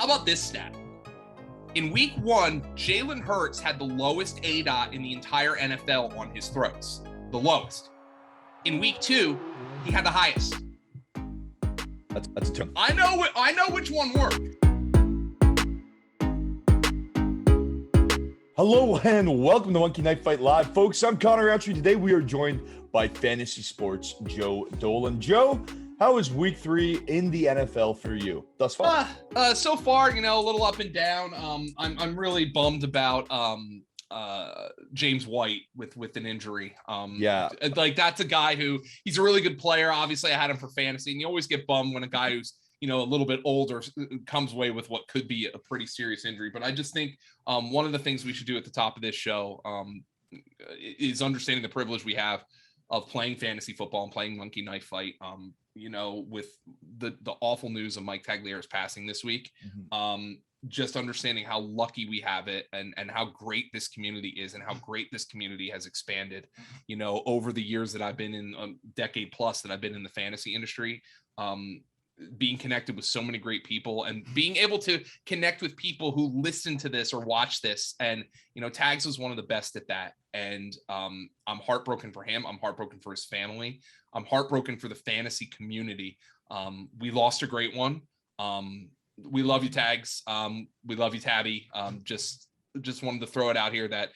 How about this stat? In week 1, Jalen Hurts had the lowest ADOT in the entire NFL on his throws. The lowest. In week 2, he had the highest. That's a turn. I know which one worked. Hello and welcome to Monkey Knife Fight Live. Folks, I'm Connor Rowntree. Today we are joined by Fantasy Sports Joe Dolan. Joe, how is week 3 in the NFL for you thus far? So far, a little up and down. I'm really bummed about James White with an injury. Like that's a guy who he's a really good player. Obviously, I had him for fantasy, and you always get bummed when a guy who's a little bit older comes away with what could be a pretty serious injury. But I just think one of the things we should do at the top of this show is understanding the privilege we have of playing fantasy football and playing Monkey Knife Fight. With the awful news of Mike Tagliafer's passing this week, just understanding how lucky we have it and how great this community is and how great this community has expanded, over the years that I've been in a decade plus that I've been in the fantasy industry. Being connected with so many great people and being able to connect with people who listen to this or watch this. And, Tags was one of the best at that. And I'm heartbroken for him. I'm heartbroken for his family. I'm heartbroken for the fantasy community. We lost a great one. We love you, Tags. We love you, Tabby. Just wanted to throw it out here that,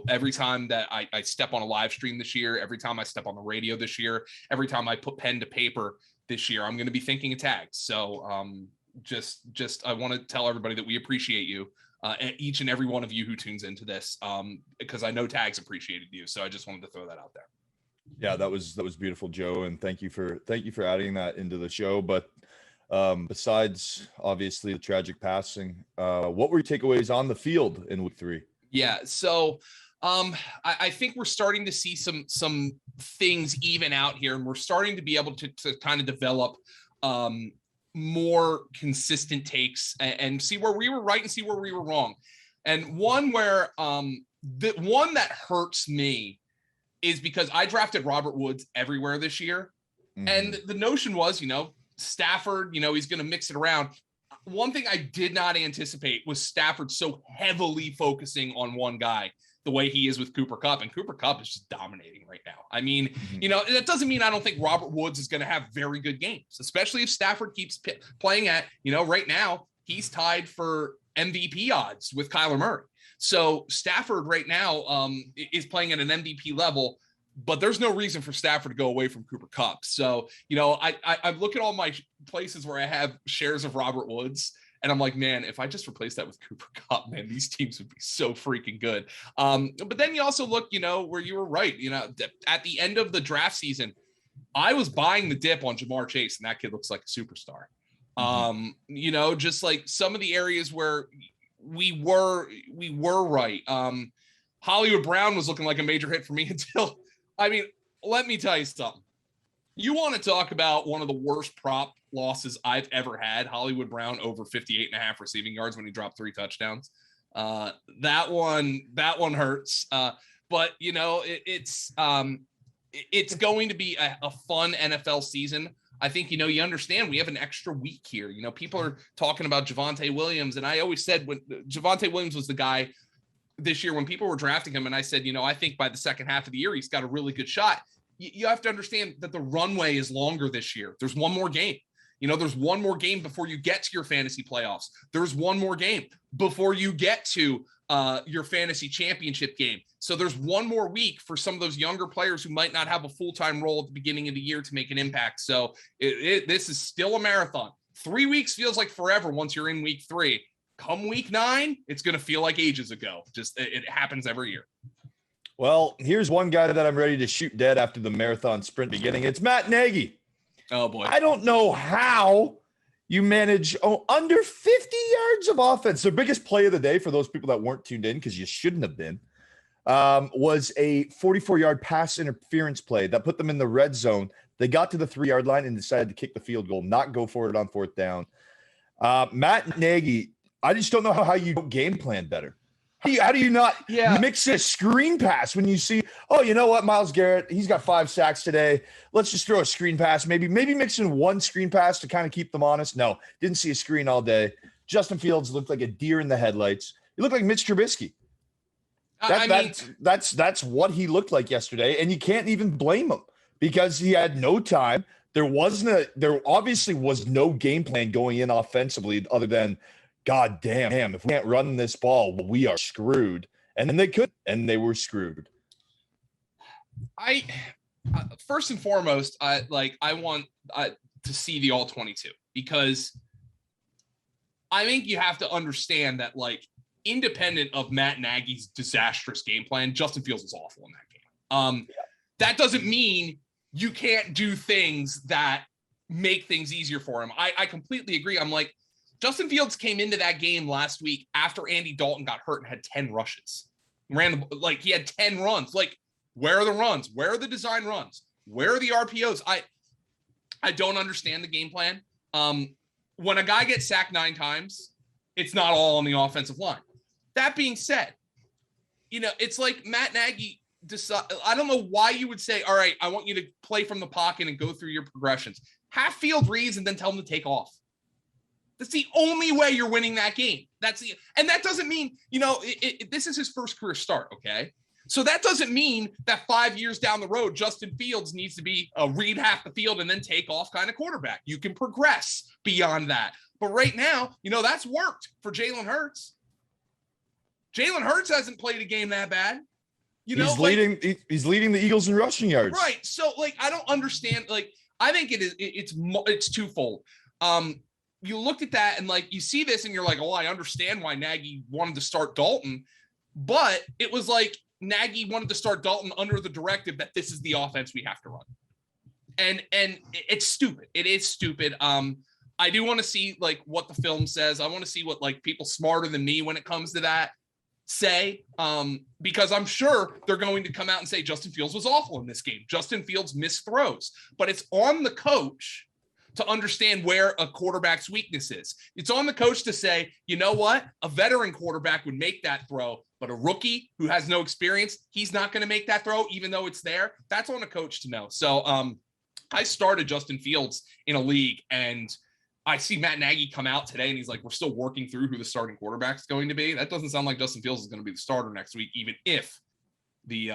every time that I step on a live stream this year, every time I step on the radio this year, every time I put pen to paper this year, I'm going to be thinking of Tags. So just I want to tell everybody that we appreciate you, and each and every one of you who tunes into this, because I know Tags appreciated you. So I just wanted to throw that out there. Yeah, that was beautiful, Joe, and thank you for adding that into the show. But besides obviously the tragic passing, what were your takeaways on the field in week 3? Yeah, so I think we're starting to see some things even out here, and we're starting to be able to kind of develop more consistent takes and see where we were right and see where we were wrong. And one where the one that hurts me is because I drafted Robert Woods everywhere this year. And the notion was, Stafford, he's going to mix it around. One thing I did not anticipate was Stafford so heavily focusing on one guy the way he is with Cooper Kupp, and Cooper Kupp is just dominating right now. I mean, that doesn't mean I don't think Robert Woods is going to have very good games, especially if Stafford keeps playing at, right now he's tied for MVP odds with Kyler Murray. So Stafford right now is playing at an MVP level, but there's no reason for Stafford to go away from Cooper Kupp. So, I look at all my places where I have shares of Robert Woods, and I'm like, man, if I just replace that with Cooper Kupp, man, these teams would be so freaking good. But then you also look, where you were right. At the end of the draft season, I was buying the dip on Jamar Chase, and that kid looks like a superstar. Just like some of the areas where we were right. Hollywood Brown was looking like a major hit for me until, let me tell you something. You want to talk about one of the worst prop losses I've ever had. Hollywood Brown over 58.5 receiving yards when he dropped 3 touchdowns. That one hurts. But it's going to be a fun NFL season. I think, you understand we have an extra week here. People are talking about Javonte Williams. And I always said when Javonte Williams was the guy this year when people were drafting him, and I said, I think by the second half of the year, he's got a really good shot. You have to understand that the runway is longer this year. There's one more game. There's one more game before you get to your fantasy playoffs. There's one more game before you get to your fantasy championship game. So there's one more week for some of those younger players who might not have a full-time role at the beginning of the year to make an impact. So this is still a marathon. 3 weeks feels like forever once you're in week 3. Come week 9, it's going to feel like ages ago. Just it happens every year. Well, here's one guy that I'm ready to shoot dead after the marathon sprint beginning. It's Matt Nagy. Oh, boy. I don't know how you manage under 50 yards of offense. The biggest play of the day for those people that weren't tuned in, because you shouldn't have been, was a 44-yard pass interference play that put them in the red zone. They got to the 3-yard line and decided to kick the field goal, not go for it on 4th down. Matt Nagy, I just don't know how you don't game plan better. How do you not mix a screen pass when you see, oh, you know what, Myles Garrett, he's got 5 sacks today. Let's just throw a screen pass. Maybe mix in one screen pass to kind of keep them honest. No, didn't see a screen all day. Justin Fields looked like a deer in the headlights. He looked like Mitch Trubisky. That's what he looked like yesterday, and you can't even blame him because he had no time. There obviously was no game plan going in offensively other than, God damn, if we can't run this ball, we are screwed. And then they could, and they were screwed. First and foremost, I want to see the all 22 because I think you have to understand that, like, independent of Matt Nagy's disastrous game plan, Justin Fields was awful in that game. That doesn't mean you can't do things that make things easier for him. I completely agree. I'm like, Justin Fields came into that game last week after Andy Dalton got hurt and had 10 rushes. He had 10 runs. Like, where are the runs? Where are the design runs? Where are the RPOs? I don't understand the game plan. When a guy gets sacked 9 times, it's not all on the offensive line. That being said, it's like Matt Nagy I don't know why you would say, all right, I want you to play from the pocket and go through your progressions. Half field reads and then tell them to take off. That's the only way you're winning that game. And that doesn't mean, this is his first career start, okay? So that doesn't mean that 5 years down the road, Justin Fields needs to be a read half the field and then take off kind of quarterback. You can progress beyond that. But right now, that's worked for Jalen Hurts. Jalen Hurts hasn't played a game that bad. He's leading the Eagles in rushing yards. Right. So, I don't understand. I think it's twofold. You looked at that and, you see this and you're like, oh, I understand why Nagy wanted to start Dalton. But it was like Nagy wanted to start Dalton under the directive that this is the offense we have to run. And it's stupid. It is stupid. I do want to see, what the film says. I want to see what, people smarter than me when it comes to that say, because I'm sure they're going to come out and say Justin Fields was awful in this game. Justin Fields missed throws, but it's on the coach to understand where a quarterback's weakness is. It's on the coach to say, you know what? A veteran quarterback would make that throw, but a rookie who has no experience, he's not going to make that throw, even though it's there. That's on a coach to know. So I started Justin Fields in a league, and I see Matt Nagy come out today and he's like, we're still working through who the starting quarterback is going to be. That doesn't sound like Justin Fields is going to be the starter next week, even if the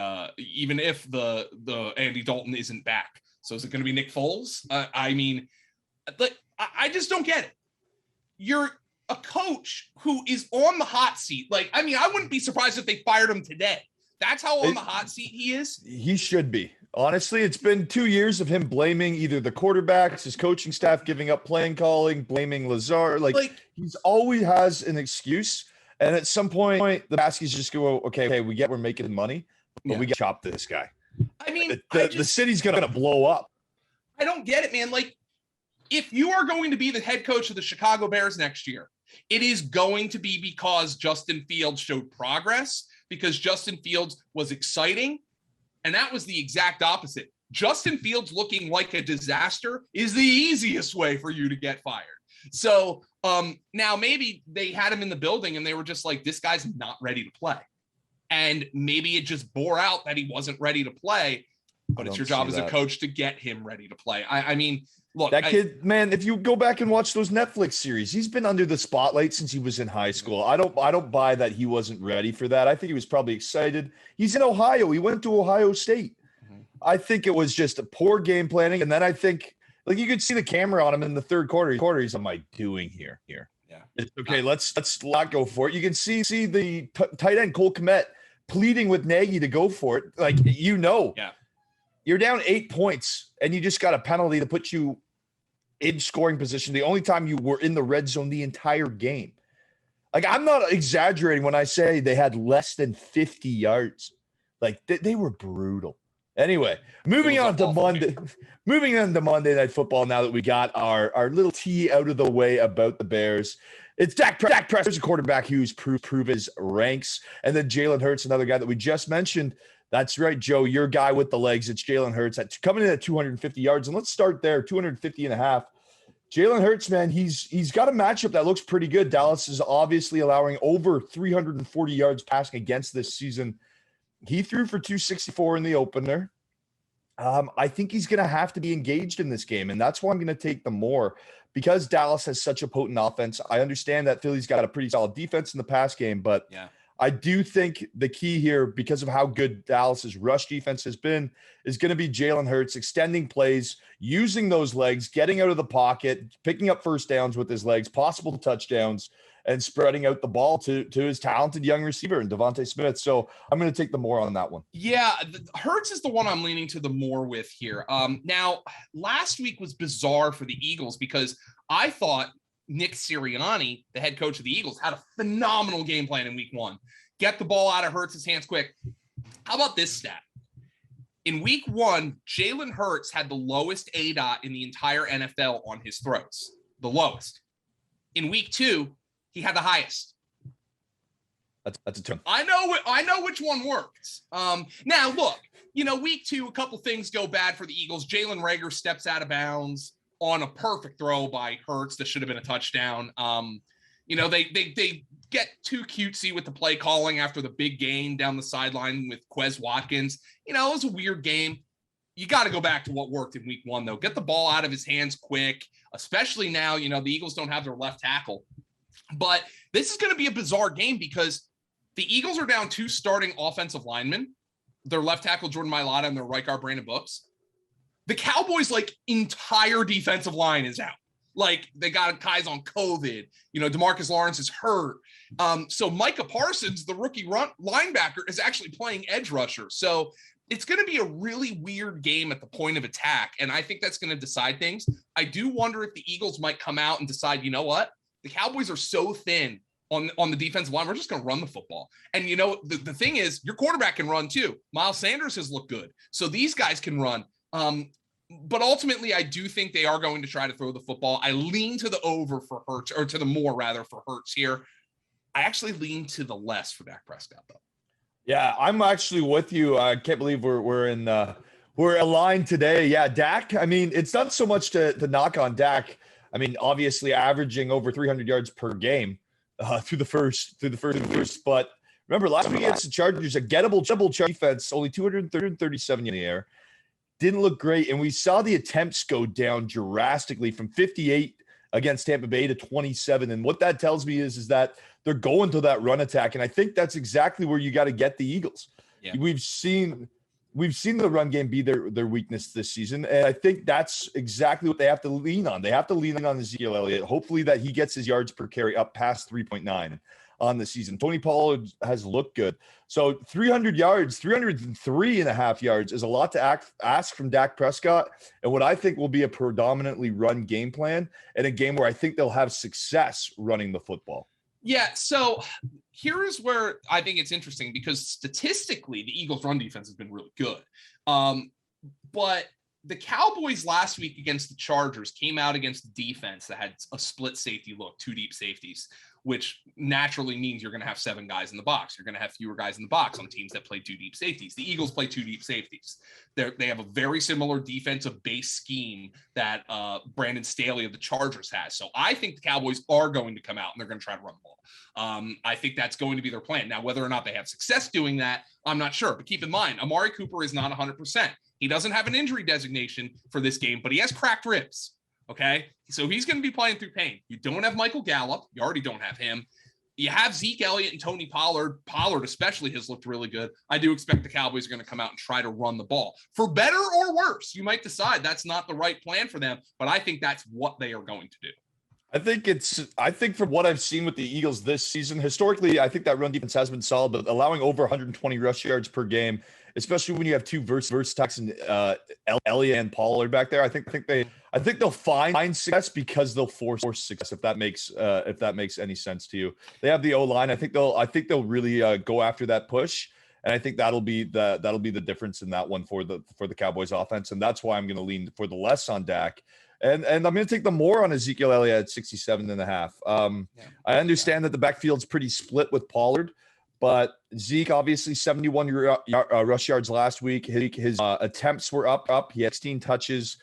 Andy Dalton isn't back. So is it going to be Nick Foles? I just don't get it. You're a coach who is on the hot seat. I wouldn't be surprised if they fired him today. That's how on the hot seat he is. He should be. Honestly, it's been 2 years of him blaming either the quarterbacks, his coaching staff giving up playing calling, blaming Lazard. He's always has an excuse. And at some point, the Baskies just go, okay, we're making money, but we got to chop this guy. The city's going to blow up. I don't get it, man. If you are going to be the head coach of the Chicago Bears next year, it is going to be because Justin Fields showed progress, because Justin Fields was exciting. And that was the exact opposite. Justin Fields looking like a disaster is the easiest way for you to get fired. So now maybe they had him in the building and they were just like, this guy's not ready to play. And maybe it just bore out that he wasn't ready to play, but it's your job as a coach to get him ready to play. Look, that kid, man, if you go back and watch those Netflix series, he's been under the spotlight since he was in high school. I don't buy that he wasn't ready for that. I think he was probably excited. He's in Ohio. He went to Ohio State. Mm-hmm. I think it was just a poor game planning. And then I think, you could see the camera on him in the third quarter. He's, what am I doing here? Yeah. It's okay, let's not go for it. You can see the tight end Cole Kmet pleading with Nagy to go for it. Yeah. You're down 8 points and you just got a penalty to put you in scoring position. The only time you were in the red zone the entire game. I'm not exaggerating when I say they had less than 50 yards. They were brutal. Anyway, moving on to Monday Night Football. Now that we got our little tea out of the way about the Bears, it's Dak Prescott, a quarterback who's prove his ranks, and then Jalen Hurts, another guy that we just mentioned. That's right, Joe, your guy with the legs. It's Jalen Hurts coming in at 250 yards. And let's start there, 250 and a half. Jalen Hurts, man, he's got a matchup that looks pretty good. Dallas is obviously allowing over 340 yards passing against this season. He threw for 264 in the opener. I think he's going to have to be engaged in this game, and that's why I'm going to take the more. because Dallas has such a potent offense. I understand that Philly's got a pretty solid defense in the pass game, but I do think the key here, because of how good Dallas's rush defense has been, is going to be Jalen Hurts extending plays, using those legs, getting out of the pocket, picking up first downs with his legs, possible touchdowns, and spreading out the ball to his talented young receiver and Devonta Smith. So I'm going to take the more on that one. Yeah, Hurts is the one I'm leaning to the more with here. Now, last week was bizarre for the Eagles because I thought Nick Sirianni, the head coach of the Eagles, had a phenomenal game plan in week 1. Get the ball out of Hurts' hands quick. How about this stat? In week 1, Jalen Hurts had the lowest ADOT in the entire NFL on his throws. The lowest. In week 2, he had the highest. That's a turn. I know which one works. Now, look, week 2, a couple things go bad for the Eagles. Jalen Reagor steps out of bounds on a perfect throw by Hurts that should have been a touchdown. They get too cutesy with the play calling after the big gain down the sideline with Quez Watkins. It was a weird game. You got to go back to what worked in week 1, though. Get the ball out of his hands quick, especially now, the Eagles don't have their left tackle. But this is going to be a bizarre game because the Eagles are down 2 starting offensive linemen, their left tackle Jordan Mailata and their right guard Brandon Books. The Cowboys' entire defensive line is out. They got guys on COVID. DeMarcus Lawrence is hurt. So Micah Parsons, the rookie linebacker, is actually playing edge rusher. So it's going to be a really weird game at the point of attack, and I think that's going to decide things. I do wonder if the Eagles might come out and decide, you know what? The Cowboys are so thin on the defensive line. We're just going to run the football. And, the thing is, your quarterback can run too. Miles Sanders has looked good. So these guys can run. But ultimately, I do think they are going to try to throw the football. I lean to the over for Hurts, or to the more rather for Hurts here. I actually lean to the less for Dak Prescott, though. Yeah, I'm actually with you. I can't believe we're aligned today. Yeah, Dak. I mean, it's not so much to knock on Dak. I mean, obviously averaging over 300 yards per game through the first. But remember, last week against the Chargers, a gettable Charger defense, only 237 in the air. Didn't look great, and we saw the attempts go down drastically from 58 against Tampa Bay to 27. And what that tells me is that they're going to that run attack, and I think that's exactly where you got to get the Eagles. Yeah. We've seen the run game be their weakness this season, and I think that's exactly what they have to lean on. They have to lean on Ezekiel Elliott. Hopefully that he gets his yards per carry up past 3.9 on the season. Tony Pollard has looked good. So 300 yards, 303.5 yards is a lot to ask from Dak Prescott, and what I think will be a predominantly run game plan, and a game where I think they'll have success running the football. Yeah, so here is where I think it's interesting, because statistically, the Eagles' run defense has been really good. But the Cowboys last week against the Chargers came out against a defense that had a split safety look, 2 deep safeties, which naturally means you're going to have 7 guys in the box. You're going to have fewer guys in the box on teams that play 2 deep safeties. The Eagles play 2 deep safeties. They have a very similar defensive base scheme that Brandon Staley of the Chargers has. So I think the Cowboys are going to come out and they're going to try to run the ball. I think that's going to be their plan. Now, whether or not they have success doing that, I'm not sure. But keep in mind, Amari Cooper is not 100%. He doesn't have an injury designation for this game, but he has cracked ribs. Okay, so he's going to be playing through pain. You don't have Michael Gallup. You already don't have him. You have Zeke Elliott and Tony Pollard. Pollard especially has looked really good. I do expect the Cowboys are going to come out and try to run the ball. For better or worse, you might decide that's not the right plan for them, but I think that's what they are going to do. I think from what I've seen with the Eagles this season, historically, I think that run defense has been solid, but allowing over 120 rush yards per game, especially when you have 2 versatiles and Elliott and Pollard back there, I think they'll find success because they'll force success. If that makes any sense to you, they have the O-line. I think they'll really go after that push, and I think that'll be the difference in that one for the Cowboys offense, and that's why I'm going to lean for the less on Dak. And I'm going to take the more on Ezekiel Elliott at 67.5. I understand that the backfield's pretty split with Pollard, but Zeke obviously 71 rush yards last week. His attempts were up. He had 16 touches.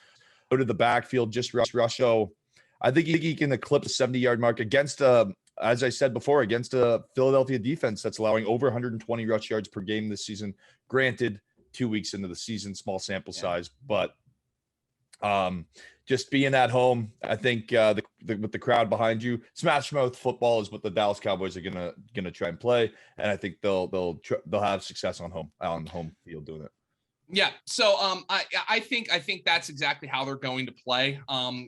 Go to the backfield, just rush. So I think he can eclipse the 70-yard mark against, as I said before, against a Philadelphia defense that's allowing over 120 rush yards per game this season. Granted, 2 weeks into the season, small sample size, but just being at home, I think with the crowd behind you, smash mouth football is what the Dallas Cowboys are gonna try and play, and I think they'll have success on home field doing it. Yeah, so I think that's exactly how they're going to play.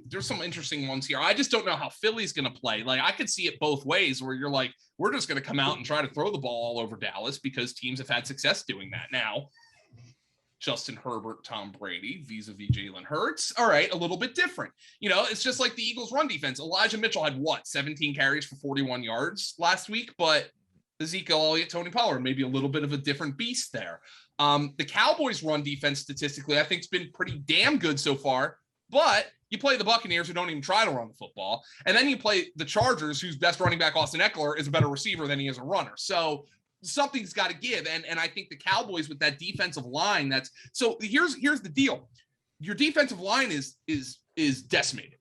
There's some interesting ones here. I just don't know how Philly's going to play. Like, I could see it both ways, where you're like, we're just going to come out and try to throw the ball all over Dallas because teams have had success doing that. Now, Justin Herbert, Tom Brady, vis-a-vis Jalen Hurts. All right, a little bit different. You know, it's just like the Eagles' run defense. Elijah Mitchell had 17 carries for 41 yards last week, but Ezekiel, Elliot, Tony Pollard, maybe a little bit of a different beast there. The Cowboys' run defense statistically, I think, has been pretty damn good so far, but you play the Buccaneers, who don't even try to run the football, and then you play the Chargers, whose best running back, Austin Eckler, is a better receiver than he is a runner. So something's got to give, and I think the Cowboys with that defensive line, so here's the deal. Your defensive line is decimated.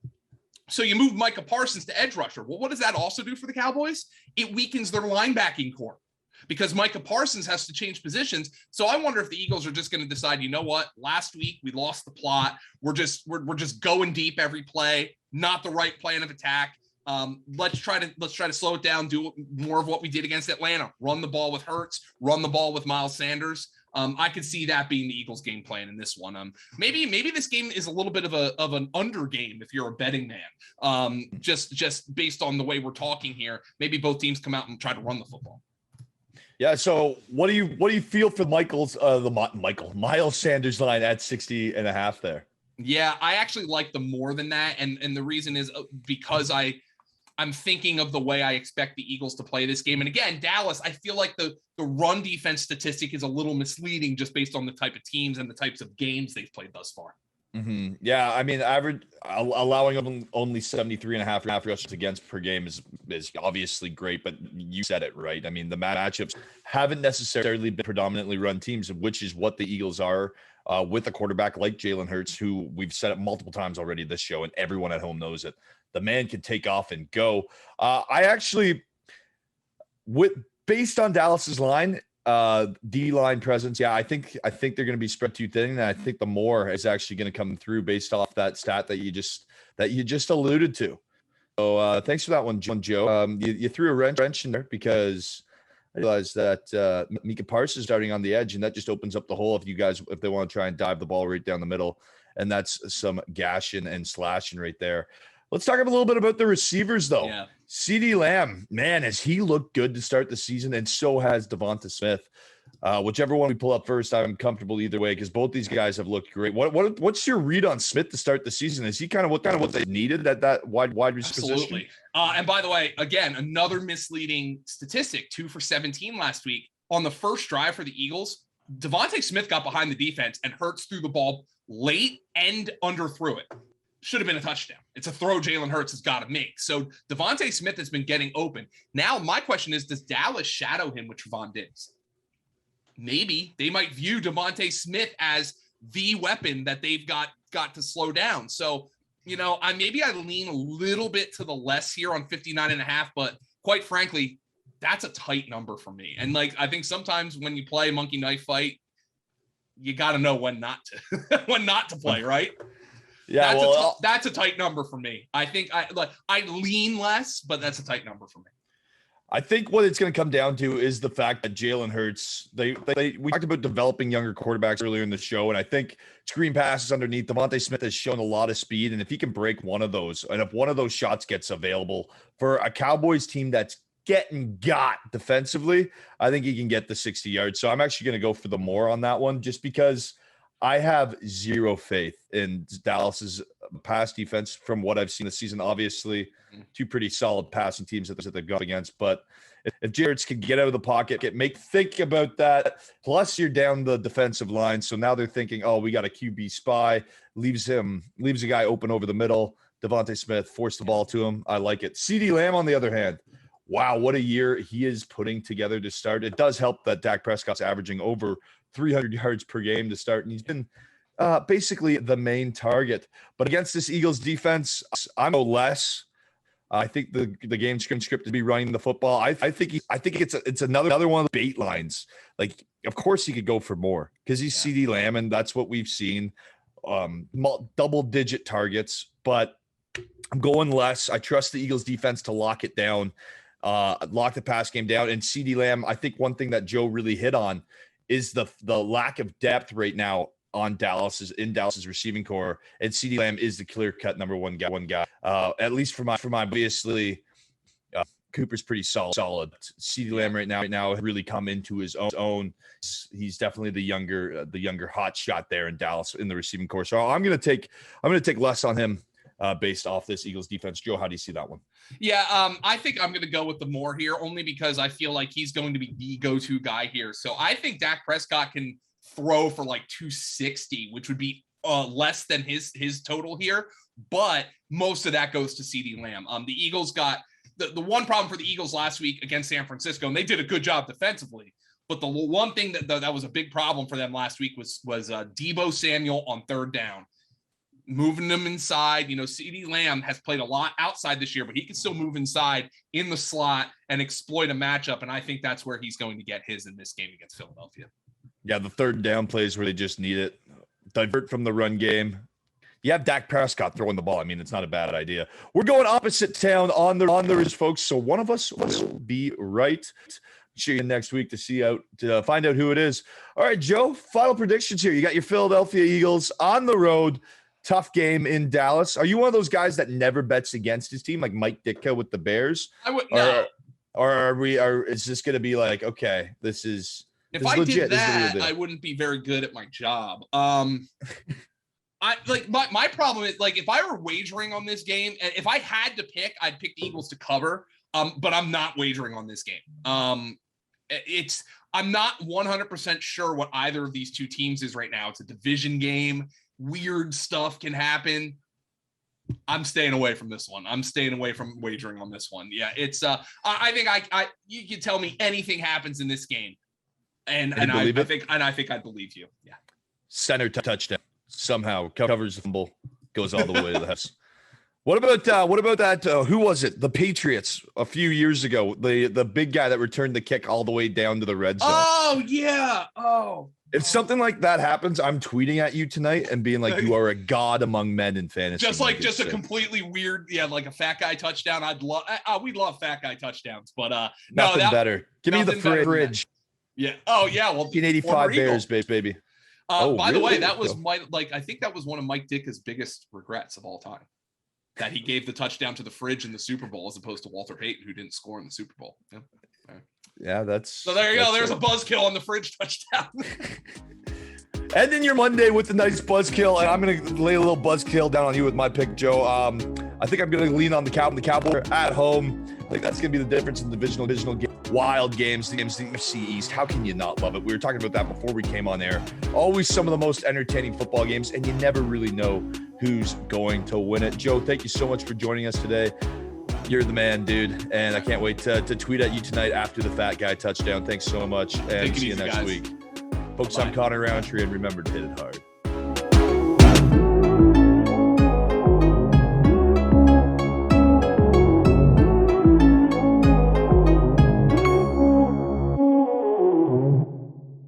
So you move Micah Parsons to edge rusher. Well, what does that also do for the Cowboys? It weakens their linebacking core, because Micah Parsons has to change positions. So I wonder if the Eagles are just going to decide, you know what, last week we lost the plot. We're just going deep every play, not the right plan of attack. Let's try to slow it down, do more of what we did against Atlanta, run the ball with Hurts, run the ball with Miles Sanders. I could see that being the Eagles game plan in this one. Maybe this game is a little bit of an under game if you're a betting man. Just based on the way we're talking here, maybe both teams come out and try to run the football. Yeah. So what do you feel for Miles Sanders line at 60.5 there? Yeah, I actually like them more than that. And the reason is because I'm thinking of the way I expect the Eagles to play this game. And again, Dallas, I feel like the run defense statistic is a little misleading just based on the type of teams and the types of games they've played thus far. Mm-hmm. Yeah, I mean, average allowing them only 73.5 rushes against per game is obviously great, but you said it right. I mean, the matchups haven't necessarily been predominantly run teams, which is what the Eagles are with a quarterback like Jalen Hurts, who we've said it multiple times already this show, and everyone at home knows it. The man can take off and go. I actually, based on Dallas's line, D-line presence, yeah, I think they're going to be spread too thin, and I think the more is actually going to come through based off that stat that you just alluded to. So thanks for that one, Joe. You threw a wrench in there, because I realized that Micah Parsons is starting on the edge, and that just opens up the hole if they want to try and dive the ball right down the middle, and that's some gashing and slashing right there. Let's talk a little bit about the receivers, though. Yeah. Ceedee Lamb, man, has he looked good to start the season, and so has Devonta Smith. Whichever one we pull up first, I'm comfortable either way, because both these guys have looked great. What's your read on Smith to start the season? Is he kind of what they needed at that wide receiver position? And by the way, again, another misleading statistic: 2 for 17 last week. On the first drive for the Eagles, Devonta Smith got behind the defense and Hurts threw the ball late and underthrew it. Should have been a touchdown. It's a throw Jalen Hurts has got to make. So Devonta Smith has been getting open. Now, my question is, does Dallas shadow him with Trevon Diggs? Maybe they might view Devonta Smith as the weapon that they've got to slow down. So, you know, I lean a little bit to the less here on 59.5, but quite frankly, that's a tight number for me. And like, I think sometimes when you play monkey knife fight, you got to know when not to play, right? Yeah, that's a tight number for me. I think I lean less, but that's a tight number for me. I think what it's going to come down to is the fact that Jalen Hurts, we talked about developing younger quarterbacks earlier in the show, and I think screen passes underneath, Devonta Smith has shown a lot of speed, and if he can break one of those, and if one of those shots gets available for a Cowboys team that's getting got defensively, I think he can get the 60 yards. So I'm actually going to go for the more on that one, just because I have zero faith in Dallas's pass defense from what I've seen this season. Obviously, two pretty solid passing teams that they've gone against. But if Jarrett's can get out of the pocket, think about that. Plus, you're down the defensive line. So now they're thinking, oh, we got a QB spy. Leaves a guy open over the middle. Devonta Smith, force the ball to him. I like it. Ceedee Lamb, on the other hand, wow, what a year he is putting together to start. It does help that Dak Prescott's averaging over 300 yards per game to start, and he's been basically the main target. But against this Eagles defense, I'm no less. I think the game script to be running the football. I think it's another one of the bait lines. Like, of course he could go for more because he's Ceedee Lamb, and that's what we've seen double-digit targets, but I'm going less. I trust the Eagles defense to lock it down, lock the pass game down. And CeeDee Lamb, I think one thing that Joe really hit on is the lack of depth right now on Dallas's receiving core, and CeeDee Lamb is the clear-cut number one guy. At least for my obviously. Cooper's pretty solid. CeeDee Lamb right now really come into his own. He's definitely the younger hot shot there in Dallas in the receiving core. So I'm gonna take less on him based off this Eagles defense. Joe, how do you see that one? Yeah, I think I'm gonna go with the more here only because I feel like he's going to be the go-to guy here. So I think Dak Prescott can throw for like 260, which would be less than his total here, but most of that goes to CeeDee Lamb. The Eagles got the one problem for the Eagles last week against San Francisco, and they did a good job defensively. But the one thing that was a big problem for them last week was Deebo Samuel on third down, moving them inside. You know, CeeDee Lamb has played a lot outside this year, but he can still move inside in the slot and exploit a matchup. And I think that's where he's going to get his in this game against Philadelphia. Yeah, the third down plays where they just need it. Divert from the run game. You have Dak Prescott throwing the ball. I mean, it's not a bad idea. We're going opposite town on the ridge, folks. So one of us will be right. See you next week to find out who it is. All right, Joe, final predictions here. You got your Philadelphia Eagles on the road. Tough game in Dallas. Are you one of those guys that never bets against his team, like Mike Ditka with the Bears? I would no. Or is this going to be like, okay, this is legit. Did that, I wouldn't be very good at my job. My problem is, like, if I were wagering on this game, and if I had to pick, I'd pick the Eagles to cover. But I'm not wagering on this game. I'm not 100% sure what either of these two teams is right now. It's a division game. Weird stuff can happen. I'm staying away from this one. I'm staying away from wagering on this one. Yeah, it's I think you can tell me anything happens in this game, and I think I'd believe you. Yeah. Center touchdown. Somehow covers the fumble, goes all the way to the house. What about that? Who was it? The Patriots a few years ago. The big guy that returned the kick all the way down to the red zone. Oh yeah. Oh. If something like that happens, I'm tweeting at you tonight and being like, "You are a god among men in fantasy." Just a completely weird, like a fat guy touchdown. We love fat guy touchdowns, but nothing better. Give me the fridge. Yeah. Oh yeah. Well, 1985 Bears, baby. By the way, that was I think that was one of Mike Ditka's biggest regrets of all time. That he gave the touchdown to the fridge in the Super Bowl as opposed to Walter Payton, who didn't score in the Super Bowl. Yeah, yeah, that's so. There you go. There's a buzzkill on the fridge touchdown. Ending your Monday with a nice buzzkill, and I'm going to lay a little buzzkill down on you with my pick, Joe. I think I'm going to lean on the Cowboys at home. I think that's going to be the difference in divisional game. Wild games, the NFC East. How can you not love it? We were talking about that before we came on air. Always some of the most entertaining football games, and you never really know who's going to win it. Joe, thank you so much for joining us today. You're the man, dude, and I can't wait to tweet at you tonight after the fat guy touchdown. Thanks so much, and see you next week. Folks, I'm Connor Rowntree, and remember to hit it hard.